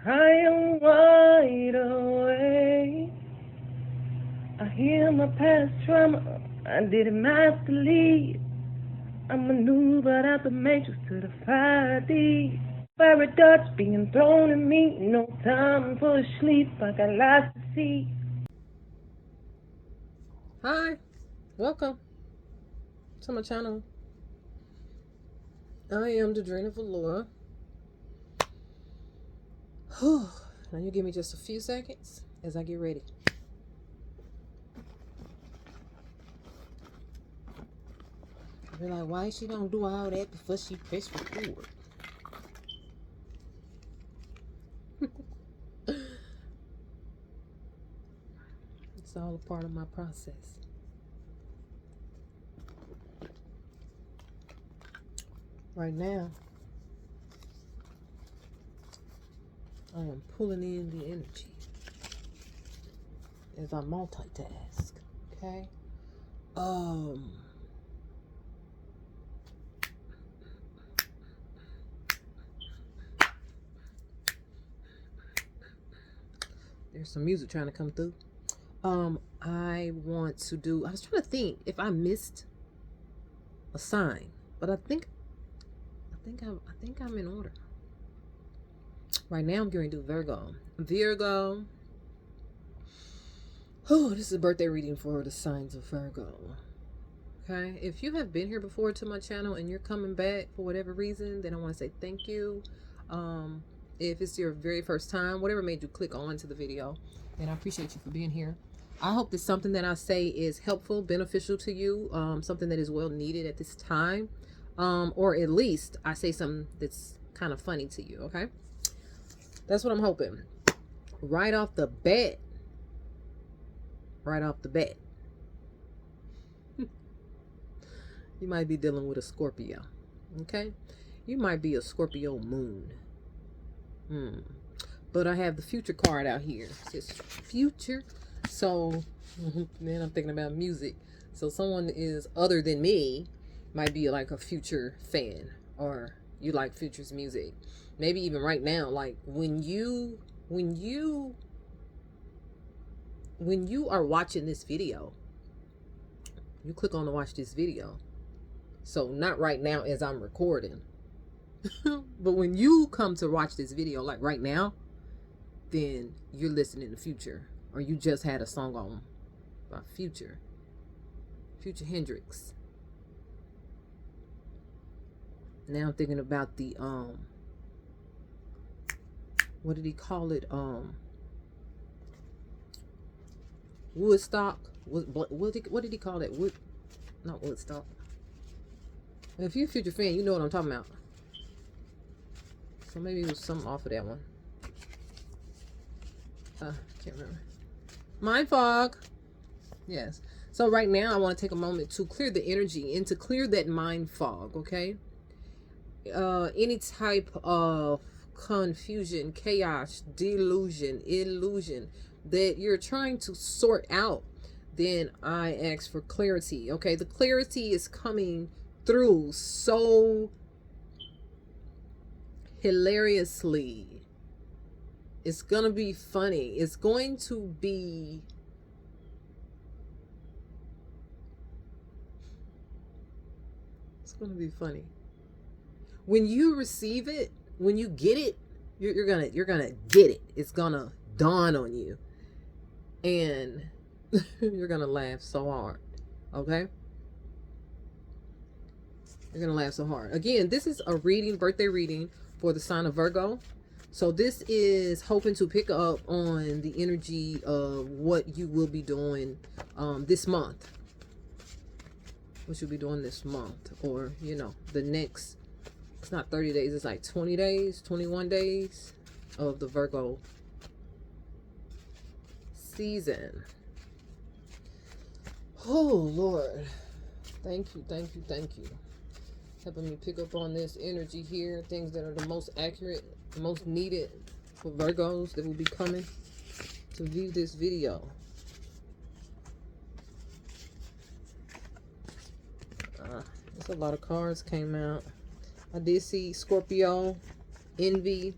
I am wide awake. I hear my past trauma. I did it masterly. I maneuvered out the matrix to the 5D. Fiery darts being thrown at me. No time for sleep. I got lots to see. Hi, welcome to my channel. I am Dadrina Valora. Now you give me just a few seconds as I get ready. You're like, why she don't do all that before she press record? It's all a part of my process. Right now, I am pulling in the energy as I multitask. Okay. There's some music trying to come through. I want to do. I was trying to think if I missed a sign, but I think I'm in order. Right now, I'm going to do Virgo. Virgo. Oh, this is a birthday reading for the signs of Virgo. Okay, if you have been here before to my channel and you're coming back for whatever reason, then I want to say thank you. If it's your very first time, whatever made you click on to the video, and I appreciate you for being here. I hope that something that I say is helpful, beneficial to you, something that is well needed at this time, or at least I say something that's kind of funny to you. Okay, that's what I'm hoping. Right off the bat. You might be dealing with a Scorpio. Okay, you might be a Scorpio moon. But I have the future card out here. It says future. So then I'm thinking about music. So someone is other than me might be like a Future fan, or you like Future's music. Maybe even right now, like when you are watching this video, you click on to watch this video. So not right now as I'm recording. But when you come to watch this video, like right now, then you're listening to Future, or you just had a song on by Future Hendrix. Now I'm thinking about the what did he call it? Woodstock. What did he call that? Not Woodstock. If you're a Future fan, you know what I'm talking about. So maybe it was something off of that one. Can't remember. Mind fog. Yes. So right now I want to take a moment to clear the energy and to clear that mind fog, okay? Any type of confusion, chaos, delusion, illusion that you're trying to sort out, then I ask for clarity, okay? The clarity is coming through so hilariously. It's gonna be funny. It's going to be funny. When you receive it, when you get it, you're gonna get it. It's gonna dawn on you, and you're gonna laugh so hard. Okay? You're gonna laugh so hard. Again, this is a reading, birthday reading for the sign of Virgo. So this is hoping to pick up on the energy of what you will be doing this month. What you'll be doing this month, or the next. It's not 30 days. It's like 20 days, 21 days of the Virgo season. Oh Lord, thank you. Helping me pick up on this energy here. Things that are the most accurate, the most needed for Virgos that will be coming to view this video. There's a lot of cards came out. I did see Scorpio, envy,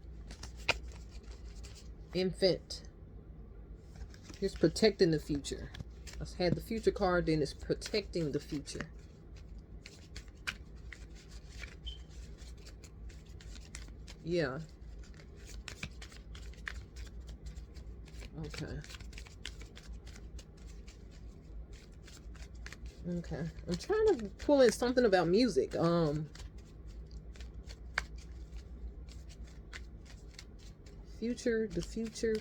Infant. Here's protecting the future. Let's have the future card, then it's protecting the future. Yeah. Okay. Okay. I'm trying to pull in something about music. Future, the future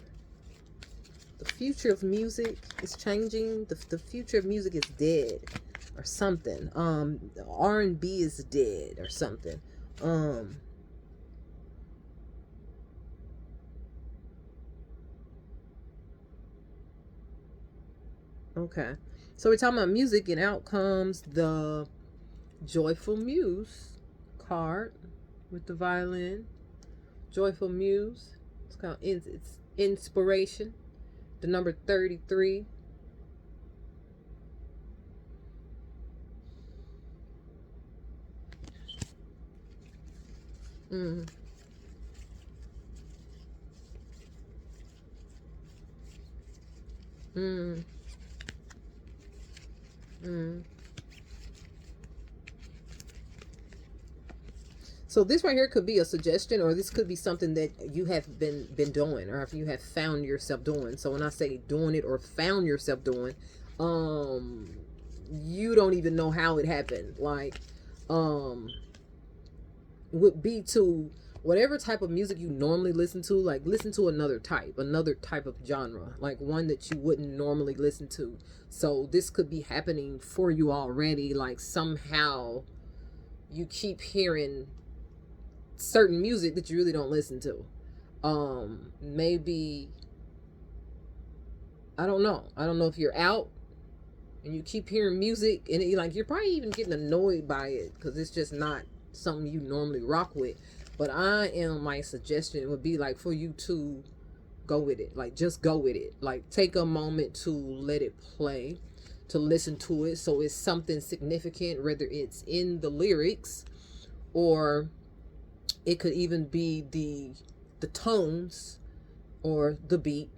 of music is changing. The future of music is dead or something. R&B is dead or something. Okay. So we're talking about music, and out comes the Joyful Muse card with the violin. Joyful Muse. It's called it's inspiration. The number 33. Mm. Mm. Mm. So this right here could be a suggestion, or this could be something that you have been doing, or if you have found yourself doing. So when I say doing it or found yourself doing, you don't even know how it happened. Like, would be to whatever type of music you normally listen to, like listen to another type of genre, like one that you wouldn't normally listen to. So this could be happening for you already. Like somehow you keep hearing certain music that you really don't listen to. Maybe, I don't know if you're out and you keep hearing music and you're probably even getting annoyed by it because it's just not something you normally rock with. But my suggestion would be like for you to go with it. Like just go with it. Like take a moment to let it play, to listen to it. So it's something significant, whether it's in the lyrics or it could even be the tones or the beat,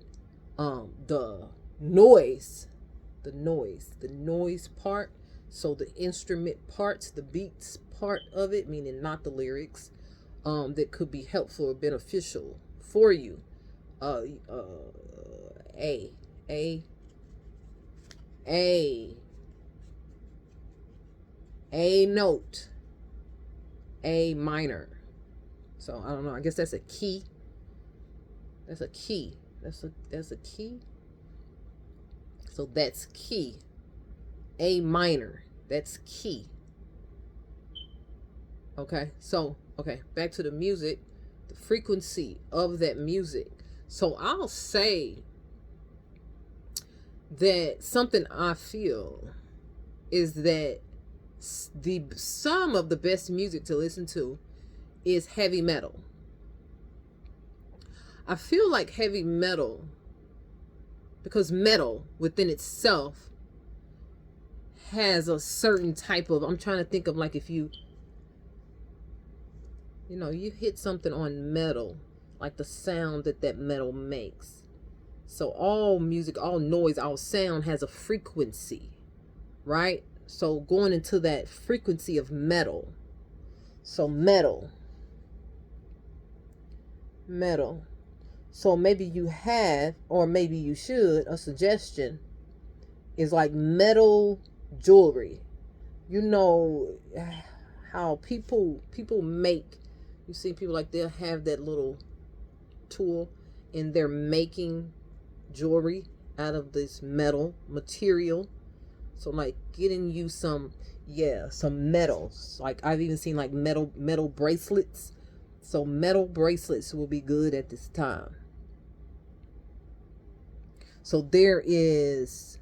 the noise part. So the instrument parts, the beats part of it, meaning not the lyrics, that could be helpful or beneficial for you. A note, A minor. So I don't know. I guess that's a key. That's a key. That's a key. So that's key. A minor. That's key. Okay. So okay, back to the music, the frequency of that music. So I'll say that something I feel is that some of the best music to listen to is heavy metal. I feel like heavy metal, because metal within itself has a certain type of, I'm trying to think of like if you hit something on metal, like the sound that metal makes. So all music, all noise, all sound has a frequency, right? So going into that frequency of metal. So metal. So maybe you have, or maybe you should, a suggestion is like metal jewelry. You know how people make, you see people like they'll have that little tool and they're making jewelry out of this metal material. So like getting you some metals. Like I've even seen like metal bracelets. So metal bracelets will be good at this time. So there's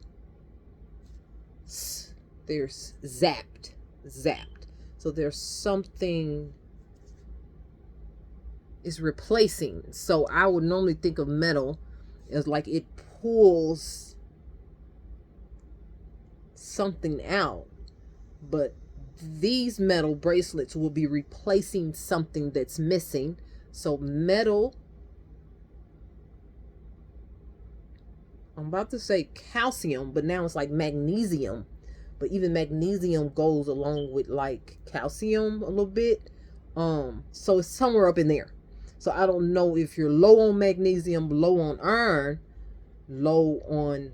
zapped. So there's something is replacing. So I would normally think of metal as like it pulls something out, but these metal bracelets will be replacing something that's missing. So metal I'm about to say calcium, but now it's like magnesium. But even magnesium goes along with like calcium a little bit. So it's somewhere up in there. So I don't know if you're low on magnesium, low on iron, low on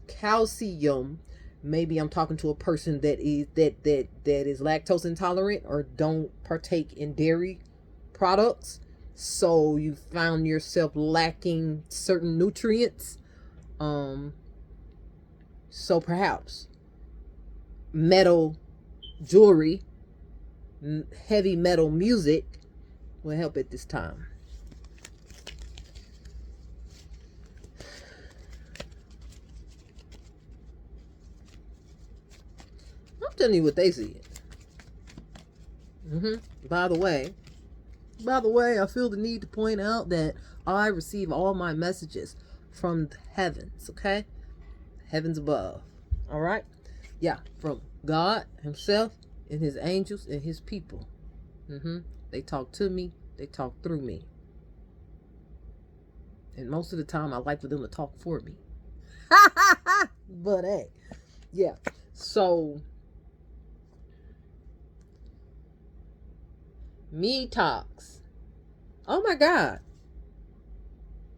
calcium. Maybe I'm talking to a person that is lactose intolerant or don't partake in dairy products. So you found yourself lacking certain nutrients. So perhaps metal jewelry, heavy metal music will help at this time. I'm telling you what they see. By the way, I feel the need to point out that I receive all my messages from the heavens, okay? Heavens above. All right? Yeah, from God himself and his angels and his people. They talk to me, they talk through me. And most of the time I like for them to talk for me. But hey, yeah. So me talks. Oh my God.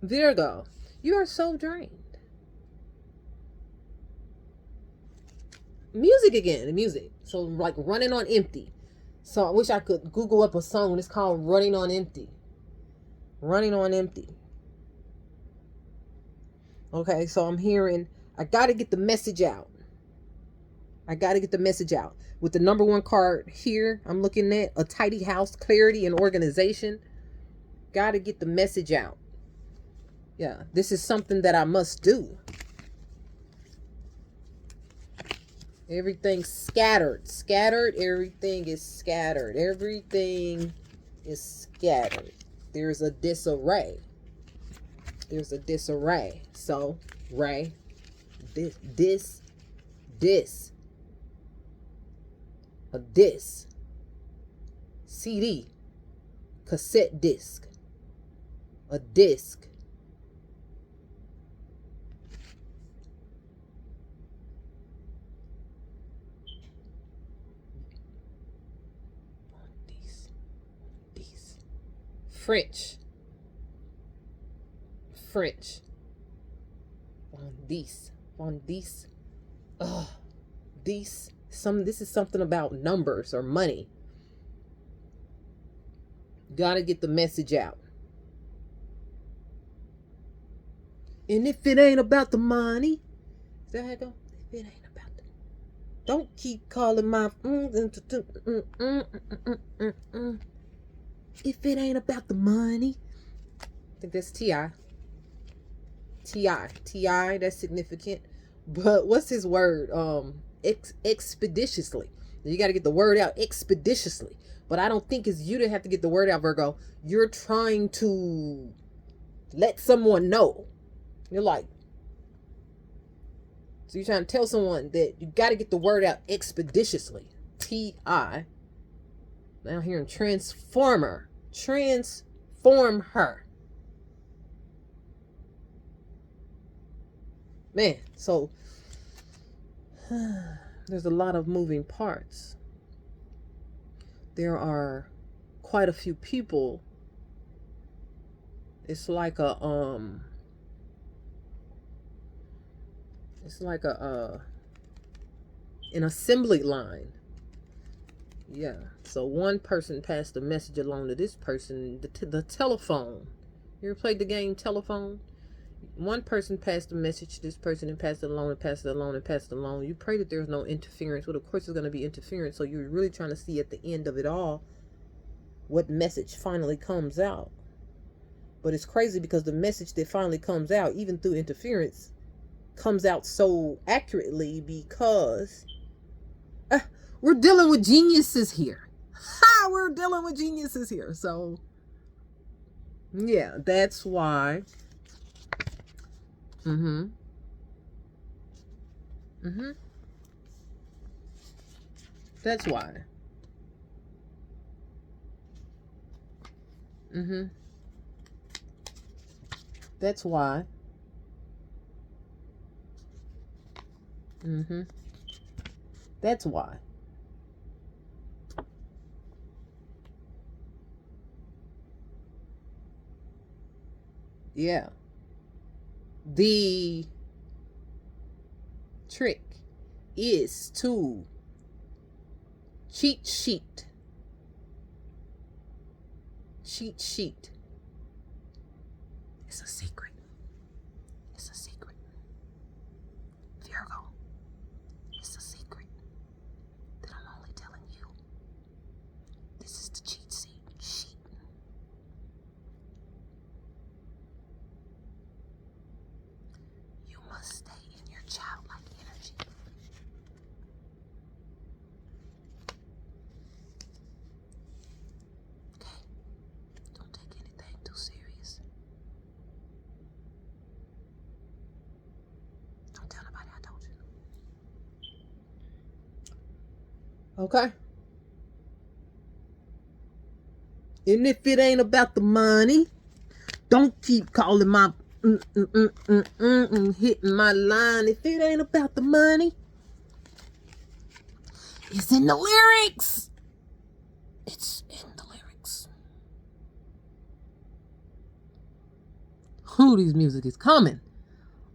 Virgo, you are so drained. Music again, the music. So like running on empty. So I wish I could Google up a song. It's called Running on Empty. Running on Empty. Okay, so I'm hearing, I got to get the message out. I got to get the message out. With the number one card here, I'm looking at a tidy house, clarity, and organization. Got to get the message out. Yeah, this is something that I must do. Everything's scattered. Scattered. Everything is scattered. Everything is scattered. There's a disarray. There's a disarray. So, ray. This. A disc. CD. Cassette disc. A disc. French. On this. This is something about numbers or money. Gotta get the message out. And if it ain't about the money, is that how it go? If it ain't about the, don't keep calling my if it ain't about the money. I think that's T.I. That's significant. But what's his word? Expeditiously. You got to get the word out expeditiously. But I don't think it's you that have to get the word out, Virgo. You're trying to let someone know. You're like, so you're trying to tell someone that you got to get the word out expeditiously. T.I. Now hearing transformer. Transform her. Man, so there's a lot of moving parts. There are quite a few people. It's like an assembly line. Yeah. So one person passed a message along to this person. The telephone. You ever played the game telephone? One person passed a message to this person and passed it along and passed it along and passed it along. You pray that there's no interference. Well, of course there's going to be interference. So you're really trying to see at the end of it all what message finally comes out. But it's crazy because the message that finally comes out, even through interference, comes out so accurately because we're dealing with geniuses here. We're dealing with geniuses here. So, yeah, that's why. That's why. That's why That's why. Yeah. The trick is to cheat sheet. Cheat sheet. It's a secret. It's a secret. Virgo. It's a secret that I'm only telling you. This is the cheat sheet. You must stay in your childlike energy. Okay? Don't take anything too serious. Don't tell nobody I told you. Okay? And if it ain't about the money, don't keep calling my hitting my line. If it ain't about the money, it's in the lyrics. It's in the lyrics. Who these music is coming?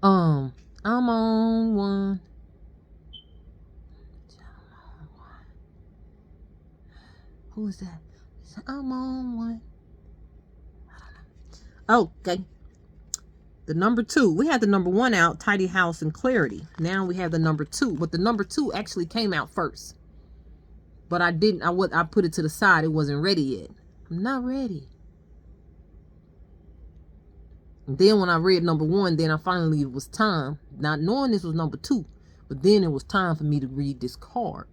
I'm on one. Who is that? I'm on one. Okay. The number 2. We had the number 1 out, Tidy House and Clarity. Now we have the number 2. But the number 2 actually came out first. But I put it to the side. It wasn't ready yet. I'm not ready. And then when I read number 1, then it was time. Not knowing this was number 2. But then it was time for me to read this card.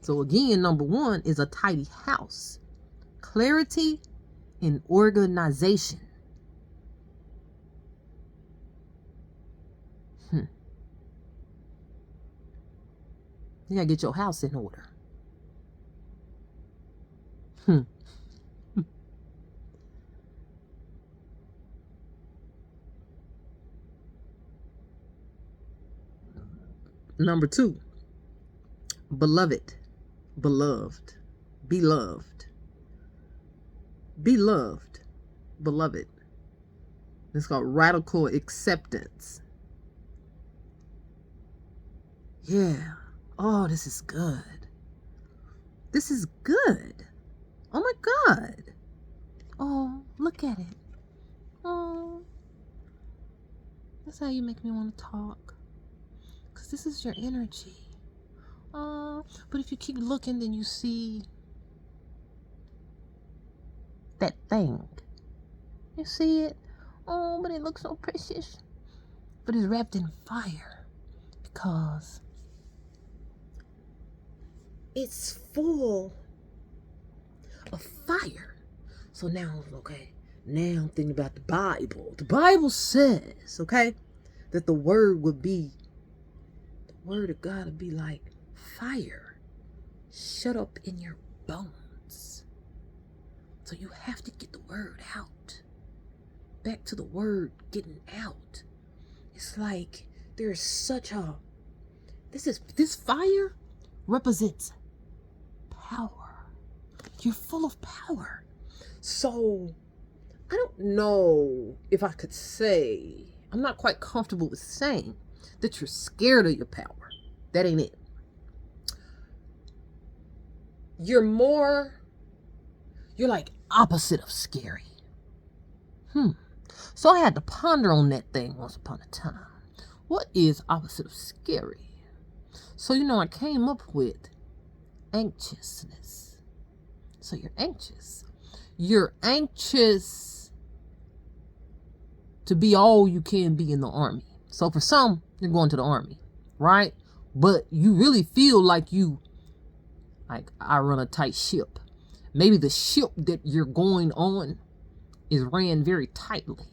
So again, number 1 is a tidy house. Clarity and organization. You gotta get your house in order. Number 2, beloved, beloved, beloved, beloved, beloved. It's called radical acceptance. Yeah. Oh, this is good. This is good. Oh my God. Oh, look at it. Oh, that's how you make me want to talk. Because this is your energy. Oh, but if you keep looking, then you see that thing. You see it? Oh, but it looks so precious. But it's wrapped in fire because it's full of fire. So now, okay, now I'm thinking about the Bible. The Bible says, okay, that the word of God would be like fire shut up in your bones. So you have to get the word out. Back to the word getting out. It's like there's such a, this fire represents power. You're full of power. So I don't know if I could say, I'm not quite comfortable with saying that you're scared of your power. That ain't it. You're like opposite of scary. So I had to ponder on that thing once upon a time. What is opposite of scary? So, I came up with anxiousness. So you're anxious. You're anxious to be all you can be in the army. So for some, you're going to the army, right? But you really feel like I run a tight ship. Maybe the ship that you're going on is ran very tightly.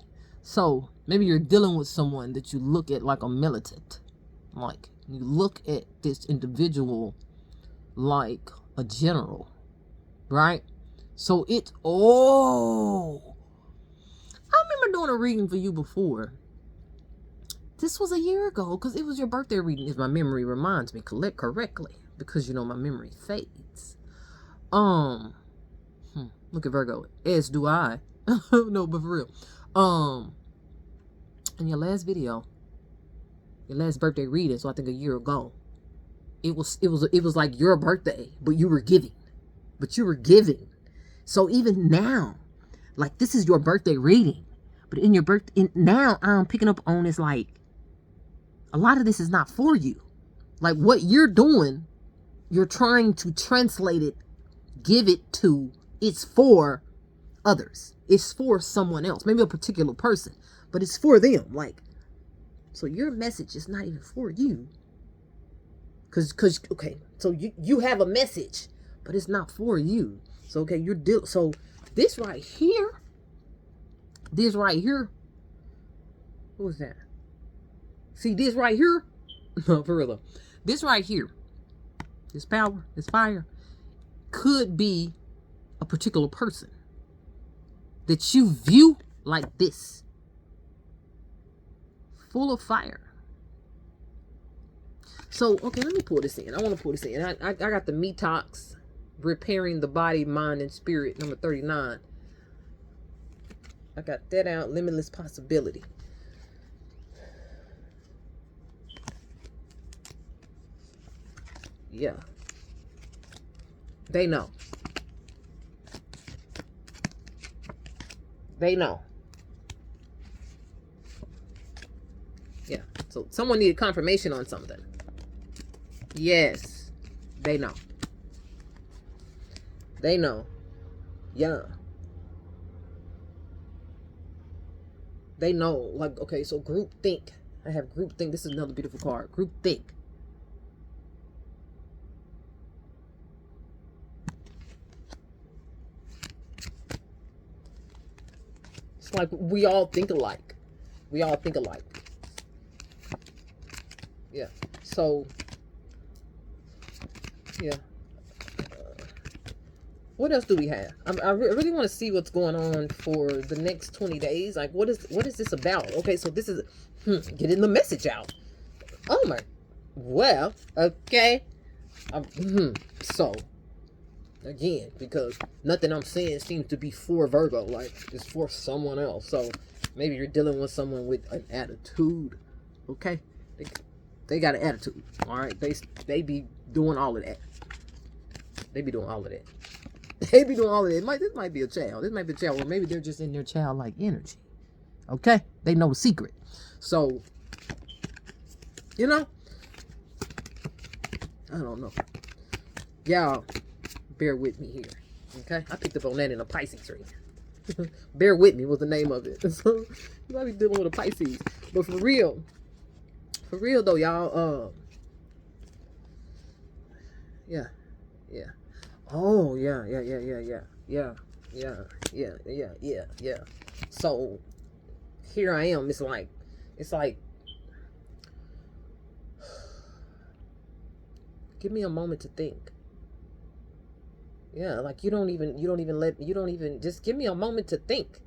So maybe you're dealing with someone that you look at like a militant. Like you look at this individual like a general, right? So I remember doing a reading for you before. This was a year ago because it was your birthday reading, if my memory reminds me correctly. Because, you know, my memory fades. Look at Virgo. As do I. No, but for real. In your last video, your last birthday reading, so I think a year ago, it was like your birthday, but you were giving. So even now, like, this is your birthday reading, but in your now I'm picking up on is like, a lot of this is not for you. Like, what you're doing, you're trying to translate it, give it to, it's for others. It's for someone else, maybe a particular person, but it's for them. Like, so your message is not even for you. Cause okay, so you have a message, but it's not for you. So okay, so this right here, who is that? See this right here? No, for real though. This right here, this power, this fire, could be a particular person that you view like this, full of fire. So, okay, let me pull this in. I want to pull this in. I got the Metox, Repairing the Body, Mind, and Spirit, number 39. I got that out, Limitless Possibility. Yeah. They know. They know. Yeah. So someone needed confirmation on something. Yes. They know. They know. Yeah. They know. Like, okay, so group think. I have group think. This is another beautiful card. Group think. It's like we all think alike. We all think alike. Yeah. So, yeah. What else do we have? I really want to see what's going on for the next 20 days. Like, what is this about? Okay, so this is getting the message out. Oh my. Well, okay. So, again, because nothing I'm saying seems to be for Virgo. Like, it's for someone else. So, maybe you're dealing with someone with an attitude. Okay? They got an attitude. All right? They be doing all of that. They be doing all of that. They be doing all of that. This might be a child. This might be a child. Or maybe they're just in their childlike energy. Okay? They know the secret. So, you know, I don't know. Y'all, bear with me here. Okay? I picked up on that in a Pisces reading. Bear with me was the name of it. So, you might be dealing with a Pisces. But for real though, y'all, yeah. Oh, yeah. So, here I am. It's like, give me a moment to think. Yeah, like you don't even just give me a moment to think.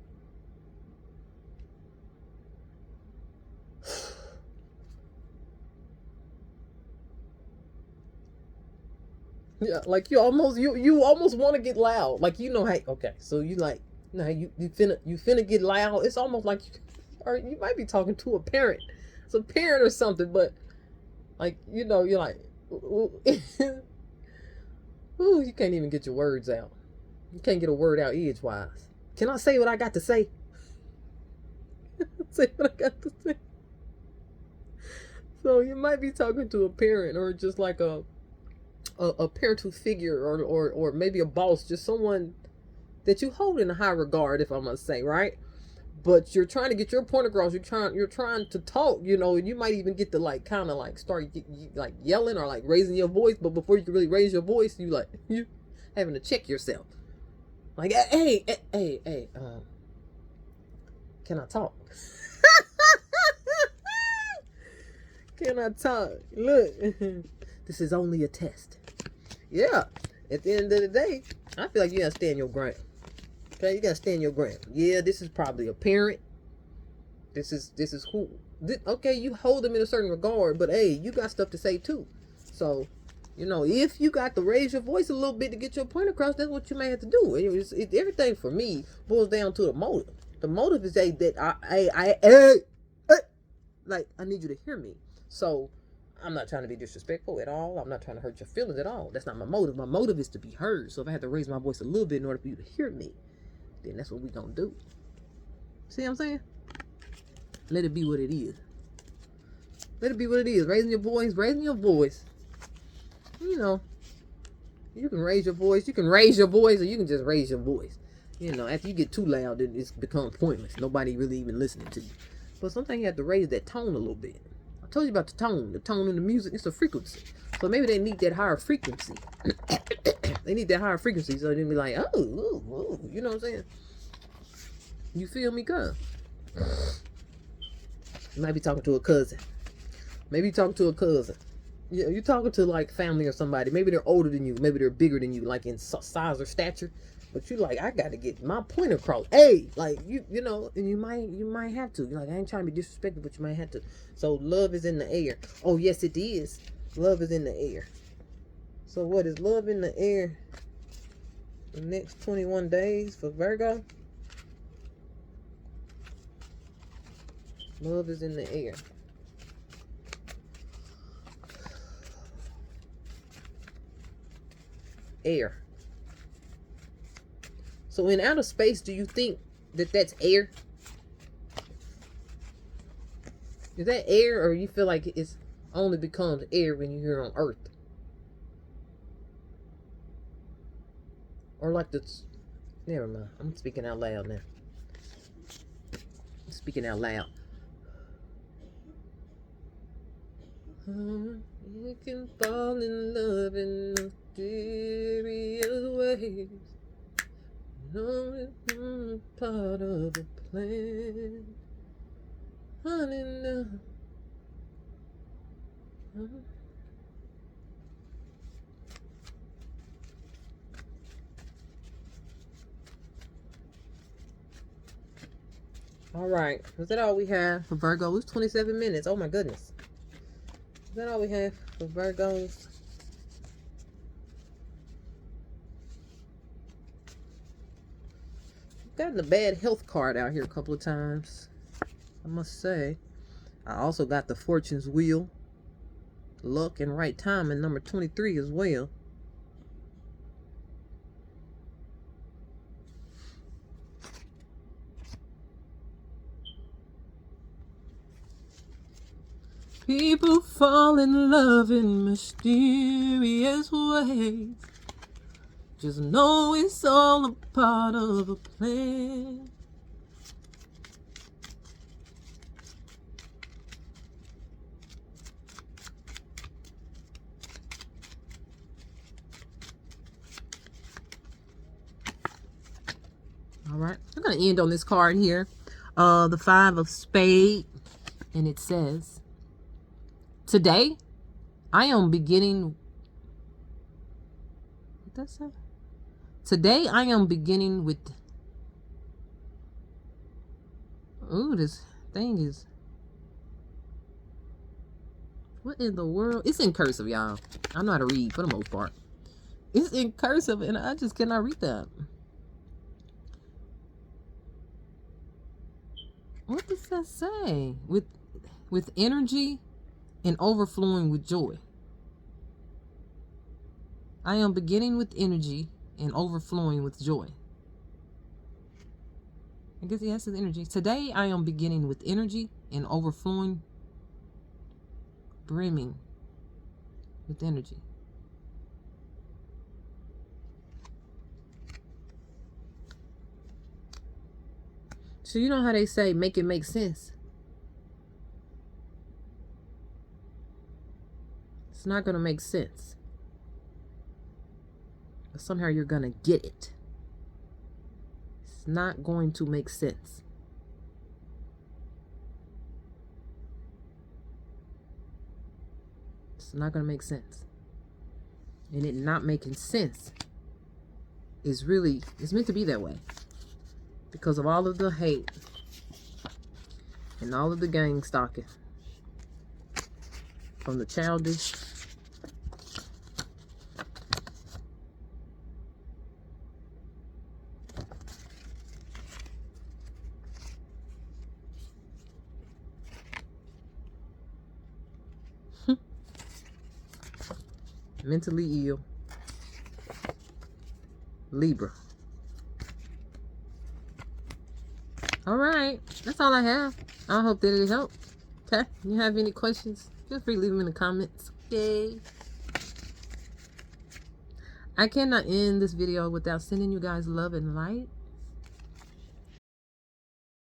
Yeah, like you almost want to get loud. Like, you know, hey, okay, so you like, you know, you finna get loud. It's almost like, or you might be talking to a parent. It's a parent or something, but like, you know, you're like, ooh, you can't even get your words out. You can't get a word out edgewise. Can I say what I got to say? Say what I got to say. So you might be talking to a parent, or just like a parental figure, or maybe a boss, just someone that you hold in a high regard, if I must say, right? But you're trying to get your point across. You're trying to talk, you know, and you might even get to like kind of like start like yelling or like raising your voice. But before you can really raise your voice, you having to check yourself. Like, hey, can I talk? Can I talk? Look, this is only a test. Yeah, at the end of the day, I feel like you gotta stand your ground. Okay, you gotta stand your ground. Yeah, this is probably a parent. This is who. Okay, you hold them in a certain regard, but hey, you got stuff to say too. So, you know, if you got to raise your voice a little bit to get your point across, that's what you may have to do. Everything for me boils down to the motive. The motive is that I need you to hear me. So I'm not trying to be disrespectful at all. I'm not trying to hurt your feelings at all. That's not my motive. My motive is to be heard. So if I have to raise my voice a little bit in order for you to hear me, then that's what we gonna do. See what I'm saying? Let it be what it is. Let it be what it is. Raising your voice. You know, you can raise your voice. You can raise your voice, or you can just raise your voice. You know, after you get too loud, then it's become pointless. Nobody really even listening to you. But sometimes you have to raise that tone a little bit. I told you about the tone. The tone in the music, it's a frequency. So maybe they need that higher frequency. They need that higher frequency, so they be like, oh, ooh, ooh, you know what I'm saying? You feel me, cuz? You might be talking to a cousin. Maybe you're talking to a cousin. Yeah, you're talking to like family or somebody. Maybe they're older than you. Maybe they're bigger than you, like in size or stature. But you like, I gotta get my point across. Hey, like you know, and you might have to. You're like, I ain't trying to be disrespectful, but you might have to. So love is in the air. Oh yes, it is. Love is in the air. So what is love in the air? The next 21 days for Virgo. Love is in the air. Air. So in outer space, do you think that that's air? Is that air, or you feel like it's only becomes air when you're here on Earth? Or like this? Never mind. I'm speaking out loud now. I'm speaking out loud. You can fall in love in mysterious ways. No, it's part of the plan. Honey, no. All right. Is that all we have for Virgo? It's 27 minutes. Oh my goodness. Is that all we have for Virgos? I've gotten a bad health card out here a couple of times, I must say. I also got the Fortune's Wheel, luck and right timing, number 23 as well. People fall in love in mysterious ways. Just know it's all a part of a plan. All right, I'm going to end on this card here. The 5 of Spades. And it says, today, I am beginning... What does that say? Today, I am beginning with... Ooh, this thing is... What in the world? It's in cursive, y'all. I know how to read for the most part. It's in cursive, and I just cannot read that. What does that say? With energy and overflowing with joy. I am beginning with energy and overflowing with joy. I guess he has his energy. Today I am beginning with energy and overflowing, brimming with energy. So you know how they say, make it make sense. It's not going to make sense. But somehow you're going to get it. It's not going to make sense. It's not going to make sense. And it not making sense is really, it's meant to be that way. Because of all of the hate and all of the gang stalking. From the childish mentally ill Libra. All right, that's all I have. I hope that it helped. Okay, you have any questions, feel free to leave them in the comments. Okay, I cannot end this video without sending you guys love and light.